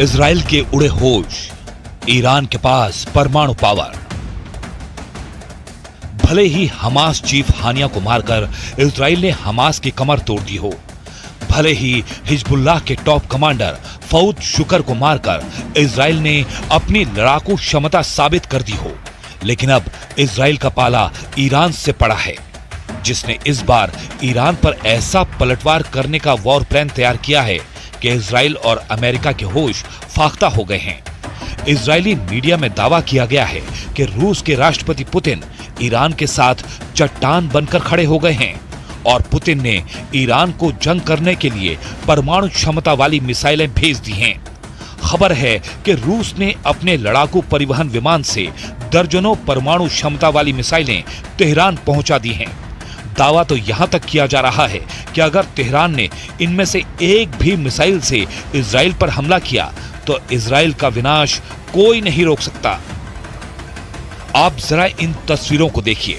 Israel के उड़े होश, ईरान के पास परमाणु पावर। भले ही हमास चीफ हानिया को मारकर इजराइल ने हमास की कमर तोड़ दी हो, भले ही हिजबुल्लाह के टॉप कमांडर फऊद शुकर को मारकर इजराइल ने अपनी लड़ाकू क्षमता साबित कर दी हो, लेकिन अब इजराइल का पाला ईरान से पड़ा है, जिसने इस बार ईरान पर ऐसा पलटवार करने का वॉर प्लान तैयार किया है कि इजराइल और अमेरिका के होश फाख्ता हो गए हैं। इजरायली मीडिया में दावा किया गया है कि रूस के राष्ट्रपति पुतिन ईरान के साथ चट्टान बनकर खड़े हो गए हैं और पुतिन ने ईरान को जंग करने के लिए परमाणु क्षमता वाली मिसाइलें भेज दी हैं। खबर है कि रूस ने अपने लड़ाकू परिवहन विमान से दर्जनों परमाणु क्षमता वाली मिसाइलें तेहरान पहुंचा दी हैं। दावा तो यहां तक किया जा रहा है कि अगर तेहरान ने इनमें से एक भी मिसाइल से इजराइल पर हमला किया तो इजराइल का विनाश कोई नहीं रोक सकता। आप जरा इन तस्वीरों को देखिए।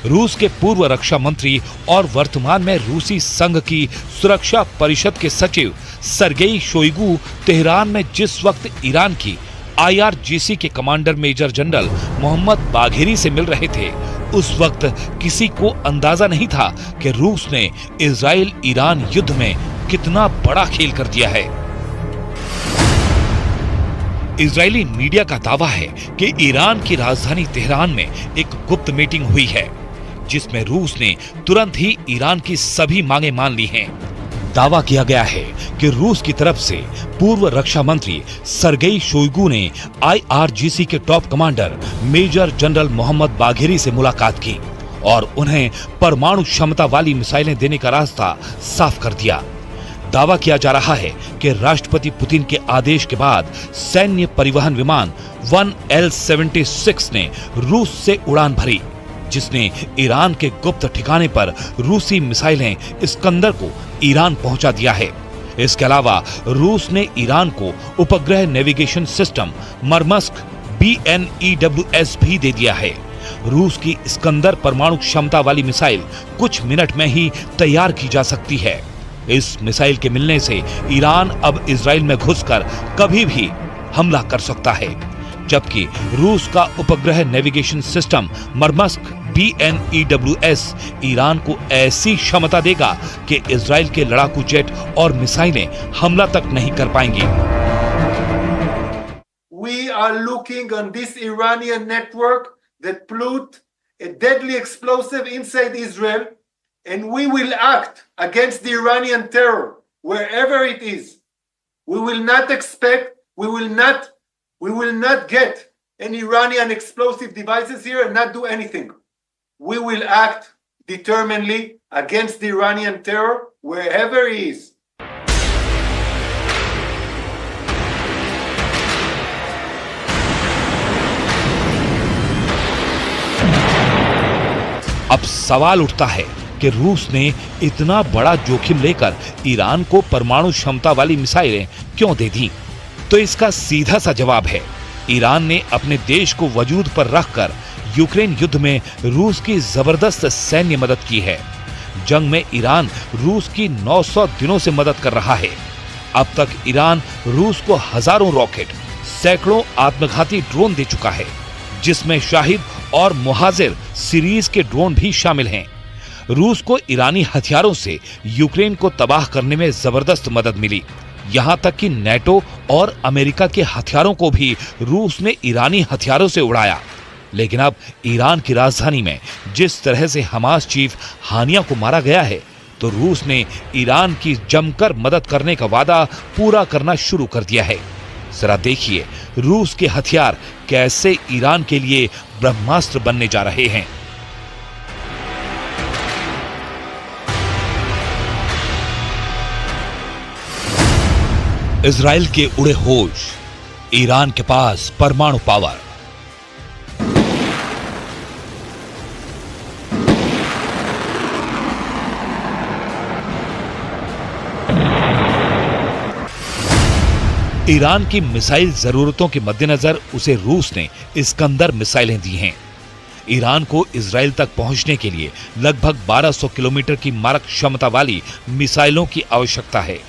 रूस के पूर्व रक्षा मंत्री और वर्तमान में रूसी संघ की सुरक्षा परिषद के सचिव सर्गेई शोइगु तेहरान में जिस वक्त ईरान की IRGC के commander major general Mohammad Bagheri से मिल रहे थे, उस वक्त किसी को अंदाजा नहीं था कि रूस ने इजराइल ईरान युद्ध में कितना बड़ा खेल कर दिया है। इजरायली मीडिया का दावा है कि ईरान की राजधानी तेहरान में एक गुप्त मीटिंग हुई है, जिसमें रूस ने तुरंत ही ईरान की सभी मांगे मान ली हैं। दावा किया गया है कि रूस की तरफ से पूर्व रक्षा मंत्री सर्गेई शोइगु ने IRGC के top commander major general Mohammad Bagheri से मुलाकात की और उन्हें परमाणु क्षमता वाली मिसाइलें देने का रास्ता साफ कर दिया। दावा किया जा रहा है कि राष्ट्रपति पुतिन के आदेश के बाद सैन्य परिवहन विमान 1L-76 ने रूस से उड़ान भरी, जिसने ईरान के गुप्त ठिकाने पर रूसी मिसाइलें इस्कंदर को ईरान पहुंचा दिया है। इसके अलावा रूस ने ईरान को उपग्रह नेविगेशन सिस्टम मरमस्क BNEWS भी दे दिया है। रूस की इस्कंदर परमाणु क्षमता वाली मिसाइल कुछ मिनट में ही तैयार की जा सकती है। इस मिसाइल के मिलने से ईरान अब इजराइल में घुसकर कभी भी हमला कर सकता है, जबकि रूस का उपग्रह नेविगेशन सिस्टम मरमस्क BNEWS ईरान को ऐसी क्षमता देगा कि इजराइल के लड़ाकू जेट और मिसाइलें हमला तक नहीं कर पाएंगी। We are looking on this Iranian network that put a deadly explosive inside Israel, and we will act against the Iranian terror wherever it is. We will not expect, we will not get any Iranian explosive devices here and not do anything. We will act determinedly against the Iranian terror wherever it is. अब सवाल उठता है कि रूस ने इतना बड़ा जोखिम लेकर ईरान को परमाणु क्षमता वाली मिसाइलें क्यों दे दी? तो इसका सीधा सा जवाब है, ईरान ने अपने देश को वजूद पर रखकर यूक्रेन युद्ध में रूस की जबरदस्त सैन्य मदद की है। जंग में ईरान रूस की 900 दिनों से मदद कर रहा है। अब तक ईरान रूस को हजारों रॉकेट, सैकड़ों आत्मघाती ड्रोन दे चुका है, जिसमें शाहिद और मुहाजिर सीरीज के ड्रोन भी शामिल हैं। रूस को ईरानी हथियारों से यूक्रेन को तबाह करने में जबरदस्त मदद मिली। यहां तक कि नेटो और अमेरिका के हथियारों को भी रूस ने ईरानी हथियारों से उड़ाया। लेकिन अब ईरान की राजधानी में जिस तरह से हमास चीफ हानिया को मारा गया है, तो रूस ने ईरान की जमकर मदद करने का वादा पूरा करना शुरू कर दिया है। जरा देखिए रूस के हथियार कैसे ईरान के लिए ब्रह्मास्त्र बनने जा रहे हैं। इजराइल के उड़े होश, ईरान के पास परमाणु पावर। ईरान की मिसाइल जरूरतों के मद्देनजर उसे रूस ने इस्कंदर मिसाइलें दी हैं। ईरान को इजराइल तक पहुंचने के लिए लगभग 1200 किलोमीटर की मारक क्षमता वाली मिसाइलों की आवश्यकता है।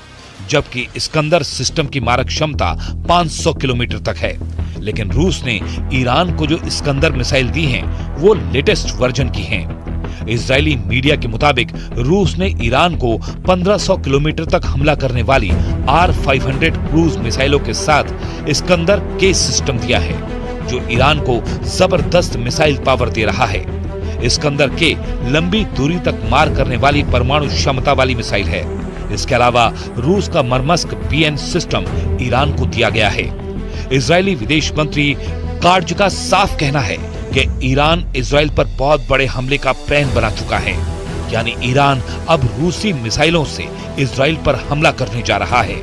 जबकि इस्कंदर सिस्टम की मारक क्षमता 500 किलोमीटर तक है। लेकिन रूस ने ईरान को जो इस्कंदर मिसाइल दी हैं, वो लेटेस्ट वर्जन की हैं। इजरायली मीडिया के मुताबिक रूस ने ईरान को 1500 किलोमीटर तक हमला करने वाली R-500 क्रूज मिसाइलों के साथ इस्कंदर के सिस्टम दिया है, जो ईरान को जबरदस्त मिसाइल पावर दे रहा है। इस्कंदर के लंबी दूरी तक मार करने वाली परमाणु क्षमता वाली मिसाइल है। इसके अलावा रूस का मरमस्क BN सिस्टम ईरान को दिया गया है। इजरायली विदेश मंत्री कार्ज का साफ कहना है कि ईरान इजराइल पर बहुत बड़े हमले का प्लान बना चुका है, यानी ईरान अब रूसी मिसाइलों से इजराइल पर हमला करने जा रहा है।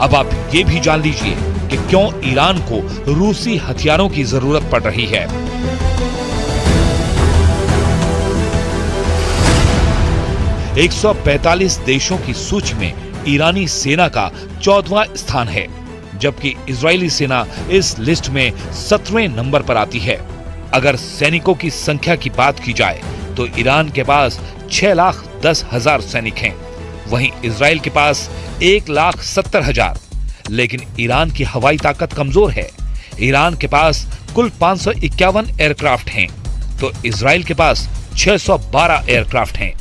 अब आप ये भी जान लीजिए कि क्यों ईरान को रूसी हथियारों की जरूरत पड़ रही है। 145 देशों की सूची में ईरानी सेना का 14वां स्थान है, जबकि इजरायली सेना इस लिस्ट में 17वें नंबर पर आती है। अगर सैनिकों की संख्या की बात की जाए तो ईरान के पास 6,10,000 सैनिक हैं, वहीं इजराइल के पास 1,70,000। लेकिन ईरान की हवाई ताकत कमजोर है। ईरान के पास कुल 551 एयरक्राफ्ट हैं, तो इजराइल के पास 612 एयरक्राफ्ट हैं।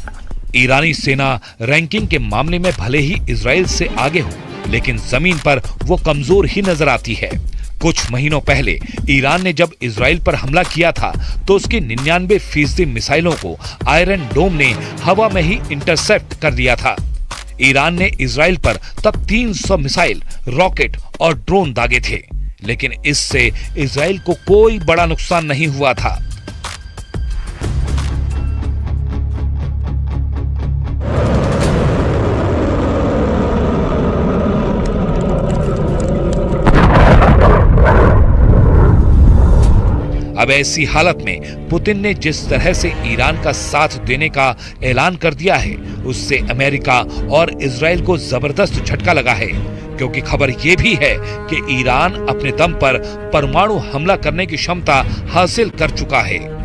ईरानी सेना रैंकिंग के मामले में भले ही इजराइल से आगे हो, लेकिन जमीन पर वो कमजोर ही नजर आती है। कुछ महीनों पहले ईरान ने जब इजराइल पर हमला किया था तो उसकी 99% मिसाइलों को आयरन डोम ने हवा में ही इंटरसेप्ट कर दिया था। ईरान ने इजराइल पर तब 300 मिसाइल, रॉकेट और ड्रोन दागे थे, लेकिन इससे इजराइल को कोई बड़ा नुकसान नहीं हुआ था। अब ऐसी हालत में पुतिन ने जिस तरह से ईरान का साथ देने का ऐलान कर दिया है, उससे अमेरिका और इजराइल को जबरदस्त झटका लगा है, क्योंकि खबर यह भी है कि ईरान अपने दम पर परमाणु हमला करने की क्षमता हासिल कर चुका है।